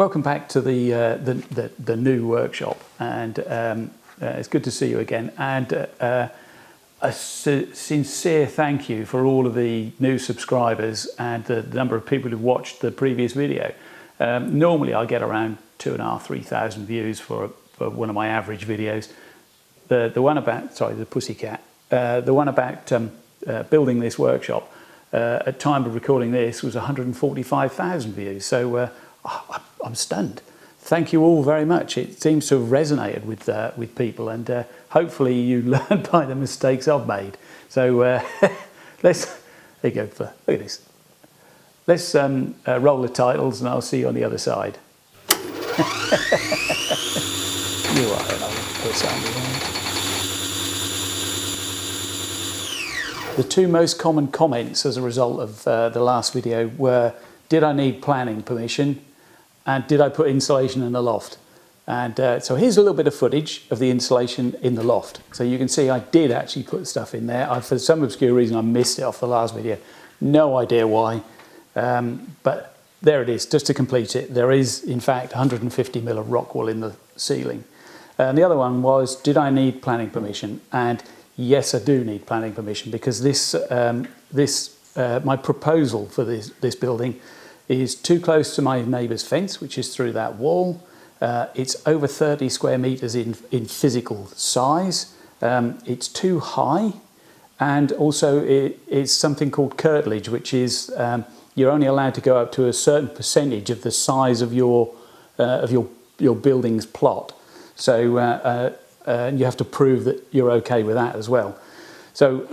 Welcome back to the new workshop, and it's good to see you again. And a sincere thank you for all of the new subscribers and the number of people who've watched the previous video. Normally I get around 2,500–3,000 views for one of my average videos. The one about, sorry, the pussycat, the one about building this workshop, at time of recording this was 145,000 views. So I'm stunned. Thank you all very much. It seems to have resonated with people, and hopefully you learned by the mistakes I've made. So there you go. Look at this. Let's roll the titles, and I'll see you on the other side. You are an old puss, aren't you? The two most common comments as a result of the last video were, did I need planning permission, and did I put insulation in the loft? And so here's a little bit of footage of the insulation in the loft. So you can see I did actually put stuff in there. For some obscure reason I missed it off the last video. No idea why, but there it is, just to complete it. There is in fact 150 mil of rock wool in the ceiling. And the other one was, did I need planning permission? And yes, I do need planning permission, because my proposal for this building is too close to my neighbour's fence, which is through that wall. It's over 30 square metres in physical size. It's too high, and also it's something called curtilage, which is you're only allowed to go up to a certain percentage of the size of your building's plot. So and you have to prove that you're okay with that as well. So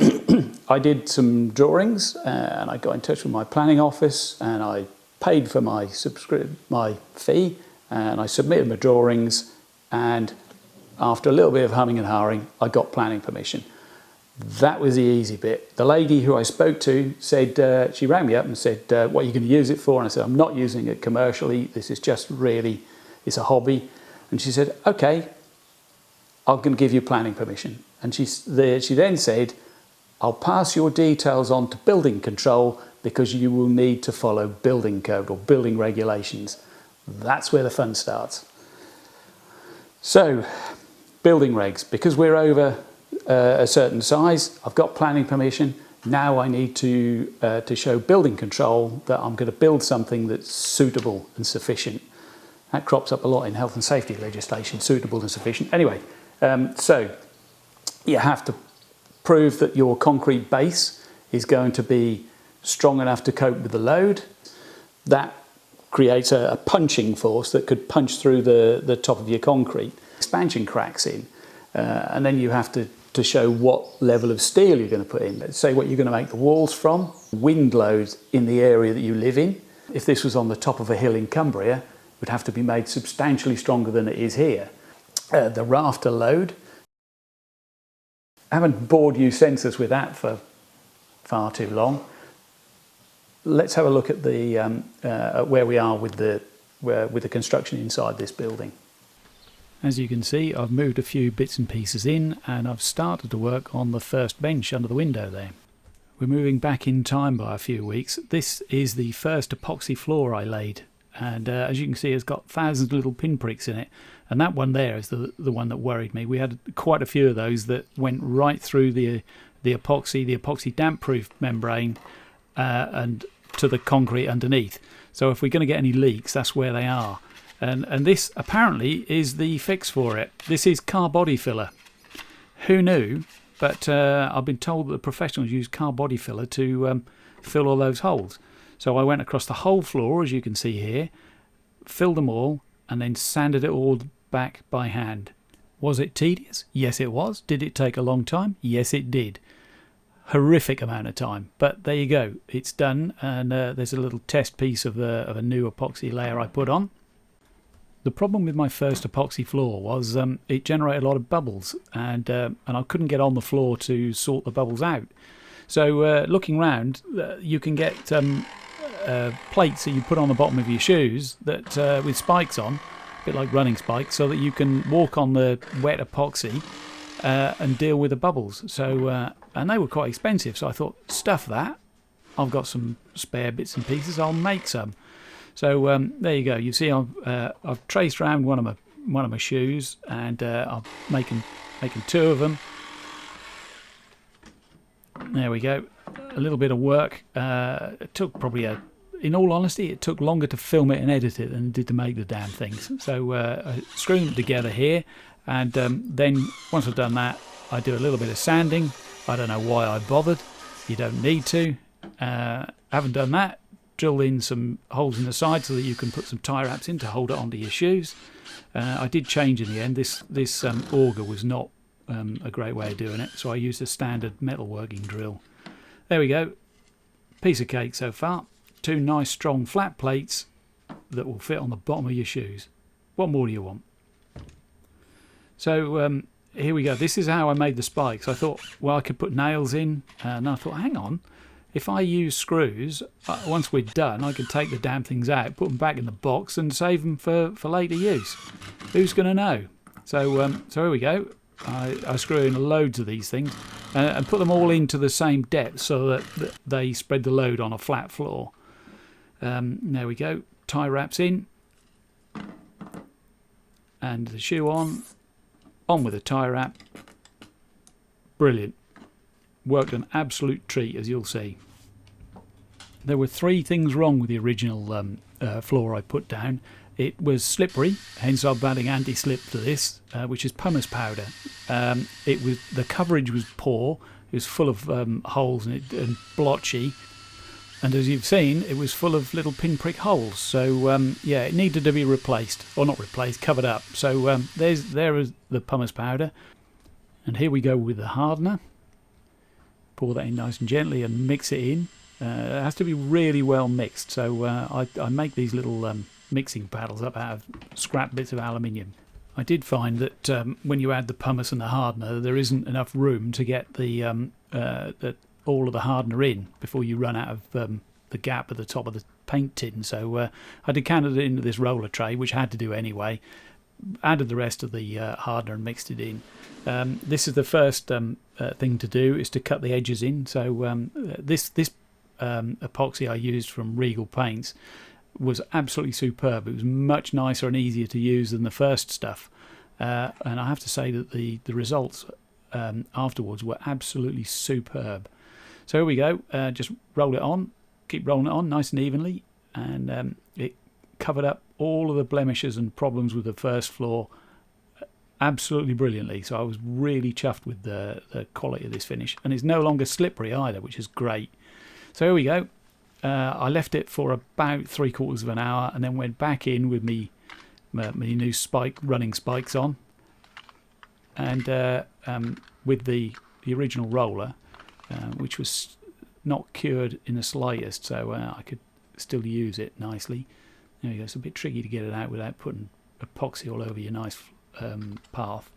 I did some drawings, and I got in touch with my planning office, and I paid for my fee, and I submitted my drawings, and after a little bit of humming and hawing, I got planning permission. That was the easy bit. The lady who I spoke to said, she rang me up and said, what are you going to use it for? And I said, I'm not using it commercially, this is just really, it's a hobby. And she said, okay, I'm going to give you planning permission. And she then said, I'll pass your details on to building control, because you will need to follow building code or building regulations. That's where the fun starts. So, building regs, because we're over a certain size, I've got planning permission. Now I need to show building control that I'm going to build something that's suitable and sufficient. That crops up a lot in health and safety legislation, suitable and sufficient. Anyway, so you have to prove that your concrete base is going to be strong enough to cope with the load. That creates a punching force that could punch through the top of your concrete. Expansion cracks in, and then you have to show what level of steel you're going to put in. Let's say what you're going to make the walls from, wind loads in the area that you live in. If this was on the top of a hill in Cumbria, it would have to be made substantially stronger than it is here. The rafter load. I haven't bored you senseless with that for far too long. Let's have a look at at where we are with the construction inside this building. As you can see, I've moved a few bits and pieces in, and I've started to work on the first bench under the window there. We're moving back in time by a few weeks. This is the first epoxy floor I laid, and as you can see, it's got thousands of little pinpricks in it, and that one there is the one that worried me. We had quite a few of those that went right through the epoxy damp-proof membrane and to the concrete underneath. So if we're going to get any leaks, that's where they are. And this apparently is the fix for it. This is car body filler. Who knew? But I've been told that the professionals use car body filler to fill all those holes. So I went across the whole floor, as you can see here, filled them all, and then sanded it all back by hand. Was it tedious? Yes, it was. Did it take a long time? Yes, it did. Horrific amount of time, but there you go, it's done, and there's a little test piece of a new epoxy layer I put on. The problem with my first epoxy floor was it generated a lot of bubbles, and I couldn't get on the floor to sort the bubbles out. So looking round, you can get plates that you put on the bottom of your shoes that with spikes on, a bit like running spikes, so that you can walk on the wet epoxy and deal with the bubbles. So and they were quite expensive, so I thought, stuff that, I've got some spare bits and pieces, I'll make some. So there you go. You see, I've traced around one of my shoes, and I'm making two of them. There we go. A little bit of work. It took probably in all honesty, it took longer to film it and edit it than it did to make the damn things. So I screw them together here, and then once I've done that, I do a little bit of sanding. I don't know why I bothered. You don't need to. Haven't done that. Drilled in some holes in the side so that you can put some tie wraps in to hold it onto your shoes. I did change in the end. This auger was not a great way of doing it, so I used a standard metalworking drill. There we go. Piece of cake so far. Two nice strong flat plates that will fit on the bottom of your shoes. What more do you want? So here we go. This is how I made the spikes. I thought, well, I could put nails in, and I thought, hang on, if I use screws, once we're done, I could take the damn things out, put them back in the box, and save them for later use. Who's going to know? So here we go. I screw in loads of these things and put them all into the same depth so that they spread the load on a flat floor. There we go. Tie wraps in, and the shoe on with a tie wrap. Brilliant. Worked an absolute treat, as you'll see. There were three things wrong with the original floor I put down. It was slippery, hence I'm adding anti-slip to this, which is pumice powder. The coverage was poor. It was full of holes and blotchy, and as you've seen, it was full of little pinprick holes. So yeah, it needed to be replaced, or not replaced, covered up. So there is the pumice powder, and here we go with the hardener. Pour that in nice and gently and mix it in. It has to be really well mixed. So I make these little mixing paddles up out of scrap bits of aluminium. I did find that when you add the pumice and the hardener, there isn't enough room to get all of the hardener in before you run out of the gap at the top of the paint tin. So I decanted it into this roller tray, which I had to do anyway. Added the rest of the hardener and mixed it in. This is the first thing to do, is to cut the edges in. So this epoxy I used from Regal Paints was absolutely superb. It was much nicer and easier to use than the first stuff, and I have to say that the results afterwards were absolutely superb. So here we go. Just roll it on, keep rolling it on nice and evenly, and it covered up all of the blemishes and problems with the first floor absolutely brilliantly. So I was really chuffed with the quality of this finish, and it's no longer slippery either, which is great. So here we go. I left it for about 3/4 of an hour, and then went back in with me new running spikes on, and with the original roller, which was not cured in the slightest, so I could still use it nicely. There we go. It's a bit tricky to get it out without putting epoxy all over your nice path,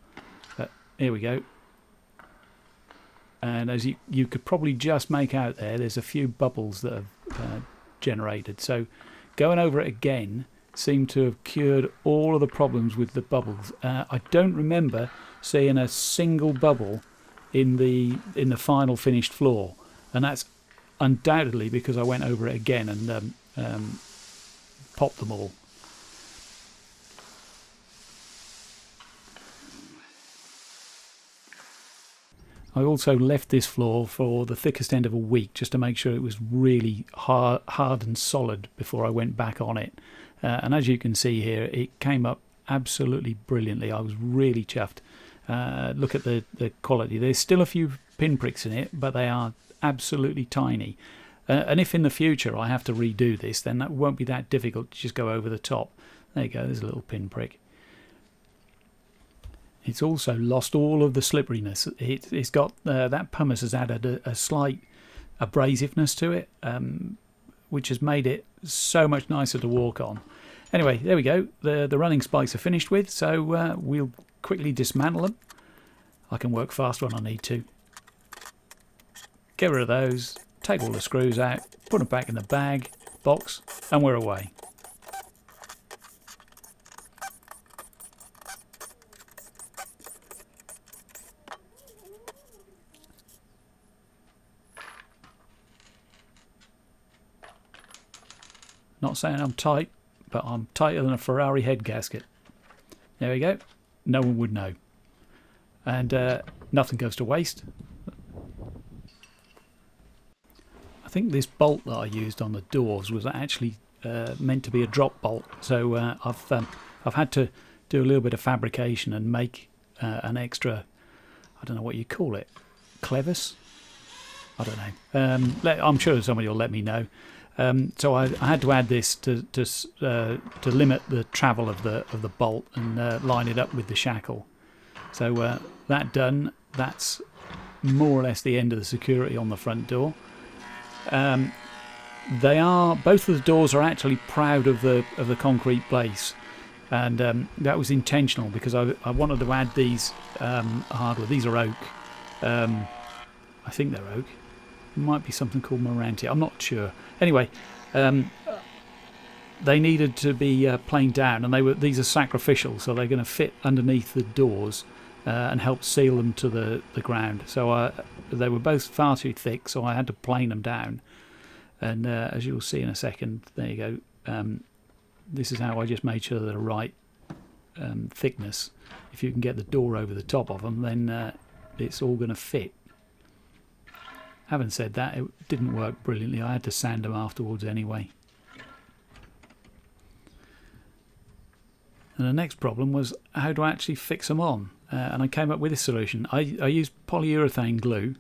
but here we go. And as you could probably just make out there's a few bubbles that have generated. So going over it again seemed to have cured all of the problems with the bubbles. I don't remember seeing a single bubble in the final finished floor, and that's undoubtedly because I went over it again and popped them all. I also left this floor for the thickest end of a week just to make sure it was really hard and solid before I went back on it. And as you can see here, it came up absolutely brilliantly. I was really chuffed. Look at the quality. There's still a few pinpricks in it, but they are absolutely tiny. And if in the future I have to redo this, then that won't be that difficult to just go over the top. There you go, there's a little pinprick. It's also lost all of the slipperiness. It's got that pumice has added a slight abrasiveness to it, which has made it so much nicer to walk on. Anyway, there we go. The running spikes are finished with, so we'll quickly dismantle them. I can work fast when I need to. Get rid of those, take all the screws out, put them back in the bag, box, and we're away. Not saying I'm tight, but I'm tighter than a Ferrari head gasket. There we go. No one would know. And nothing goes to waste. I think this bolt that I used on the doors was actually meant to be a drop bolt. So I've had to do a little bit of fabrication and make an extra, I don't know what you call it, clevis? I don't know. I'm sure somebody will let me know. So I had to add this to limit the travel of the bolt and line it up with the shackle. So that done, that's more or less the end of the security on the front door. Both of the doors are actually proud of the concrete base, and that was intentional because I wanted to add these hardwood. These are oak. I think they're oak. It might be something called Moranti. I'm not sure. Anyway, they needed to be planed down, and these are sacrificial, so they're going to fit underneath the doors and help seal them to the ground. So they were both far too thick, so I had to plane them down. And as you'll see in a second, there you go. This is how I just made sure they're the right thickness. If you can get the door over the top of them, then it's all going to fit. Having said that, it didn't work brilliantly. I had to sand them afterwards anyway. And the next problem was how to actually fix them on. And I came up with this solution. I used polyurethane glue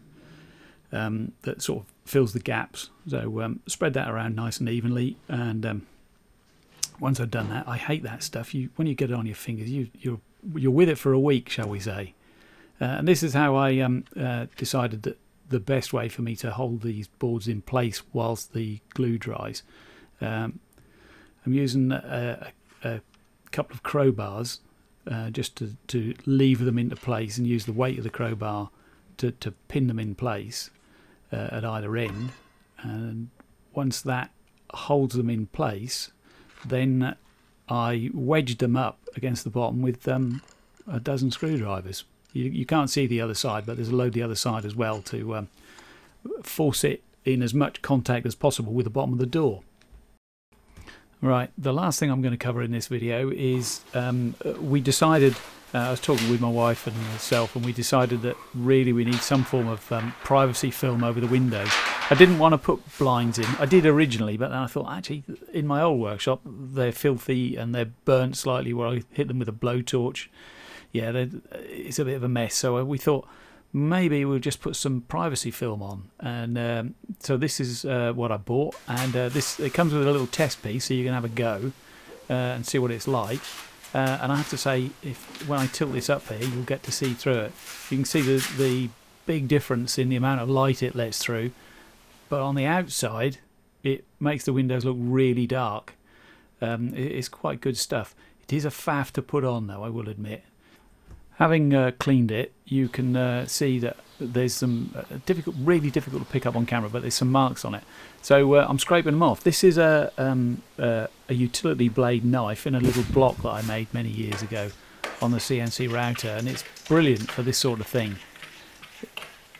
that sort of fills the gaps. So spread that around nice and evenly. And once I've done that, I hate that stuff. When you get it on your fingers, you're with it for a week, shall we say. And this is how I decided that the best way for me to hold these boards in place whilst the glue dries. I'm using a couple of crowbars just to lever them into place and use the weight of the crowbar to pin them in place at either end. And once that holds them in place, then I wedged them up against the bottom with a dozen screwdrivers. You can't see the other side, but there's a load the other side as well to force it in as much contact as possible with the bottom of the door. Right, the last thing I'm going to cover in this video is we decided, I was talking with my wife and myself, and we decided that really we need some form of privacy film over the windows. I didn't want to put blinds in. I did originally, but then I thought, actually, in my old workshop, they're filthy and they're burnt slightly where I hit them with a blowtorch. Yeah, it's a bit of a mess. So we thought maybe we'll just put some privacy film on. And so this is what I bought. And it comes with a little test piece, so you can have a go and see what it's like. And I have to say, when I tilt this up here, you'll get to see through it. You can see the big difference in the amount of light it lets through. But on the outside, it makes the windows look really dark. It's quite good stuff. It is a faff to put on, though, I will admit. Having cleaned it, you can see that there's some really difficult to pick up on camera, but there's some marks on it. So I'm scraping them off. This is a utility blade knife in a little block that I made many years ago on the CNC router, and it's brilliant for this sort of thing.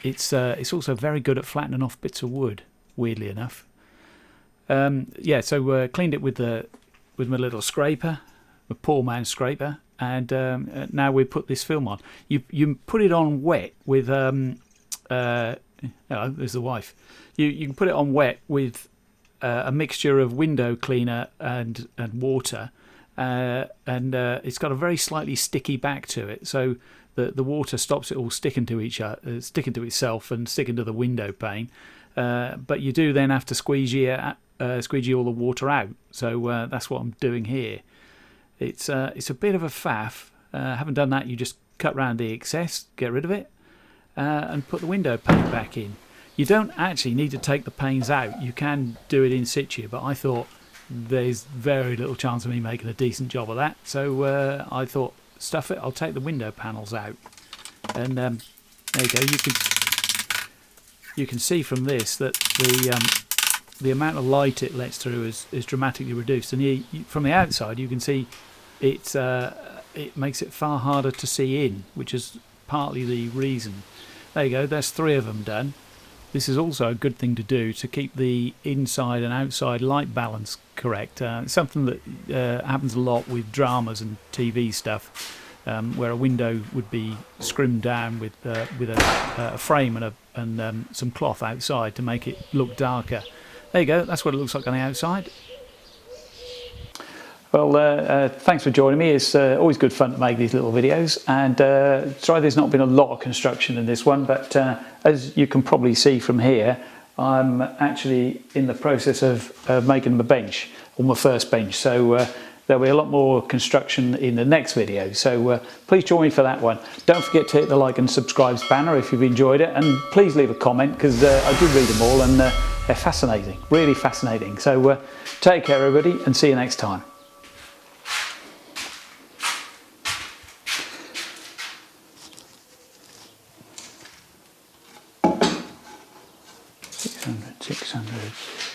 It's also very good at flattening off bits of wood, weirdly enough. Yeah, so cleaned it with my little scraper, a poor man's scraper. And now we put this film on. You put it on wet with oh, there's the wife. You can put it on wet with a mixture of window cleaner and water, and it's got a very slightly sticky back to it. So the water stops it all sticking to itself and sticking to the window pane. But you do then have to squeegee all the water out. So that's what I'm doing here. It's a bit of a faff. Having done that, you just cut round the excess, get rid of it, and put the window pane back in. You don't actually need to take the panes out. You can do it in situ, but I thought there's very little chance of me making a decent job of that. So I thought, stuff it, I'll take the window panels out. And there you go. You can see from this that the amount of light it lets through is dramatically reduced. And from the outside, you can see it makes it far harder to see in, which is partly the reason. There you go, there's 3 of them done. This is also a good thing to do to keep the inside and outside light balance correct. It's something that happens a lot with dramas and TV stuff, where a window would be scrimmed down with a frame and some cloth outside to make it look darker. There you go, that's what it looks like on the outside. Well, thanks for joining me. It's always good fun to make these little videos, and sorry there's not been a lot of construction in this one, but as you can probably see from here, I'm actually in the process of making my bench, or my first bench, so there'll be a lot more construction in the next video, so please join me for that one. Don't forget to hit the like and subscribe banner if you've enjoyed it, and please leave a comment, because I do read them all, and they're fascinating, really fascinating. So take care everybody, and see you next time. 600.